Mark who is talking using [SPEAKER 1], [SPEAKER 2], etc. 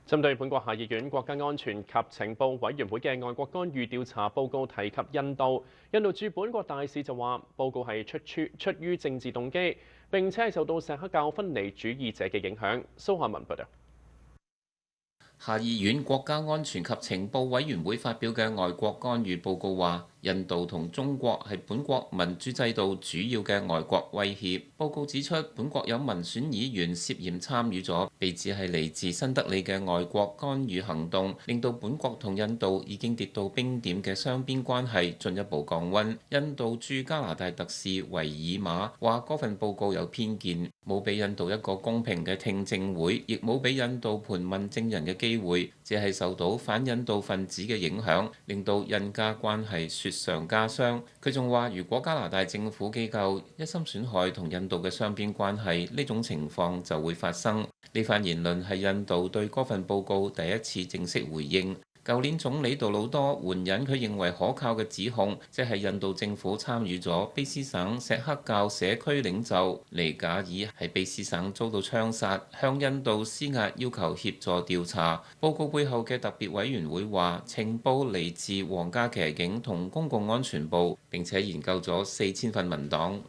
[SPEAKER 1] 針對本國下議院國家安全及情報委員會嘅外國干預調查報告提及印度，印度駐本國大使就話報告係出於政治動機，並且係受到錫克教分離主義者嘅影響。蘇漢文報道。
[SPEAKER 2] 下議院國家安全及情報委員會發表嘅外國干預報告話，印度同中國係本國民主制度主要嘅外國威脅。報告指出，本國有民選議員涉嫌參與咗被指係嚟自新德里嘅外國干預行動，令到本國同印度已經跌到冰點嘅雙邊關係進一步降溫。印度駐加拿大特使維爾馬話：嗰份報告有偏見，冇俾印度一個公平嘅聽證會，亦冇俾印度盤問證人嘅機會，只係受到反印度分子嘅影響，令到印加關係雪上加霜。佢仲話：如果加拿大政府機構一心損害同印度嘅雙邊關係，呢種情況就會發生。呢番言論係印度對嗰份報告第一次正式回應。舊年總理杜魯多援引佢認為可靠嘅指控，即係印度政府參與咗卑斯省錫克教社區領袖尼賈爾喺卑斯省遭到槍殺，向印度施壓要求協助調查。報告背後嘅特別委員會話，情報嚟自皇家騎警同公共安全部，並且研究咗4000份文檔。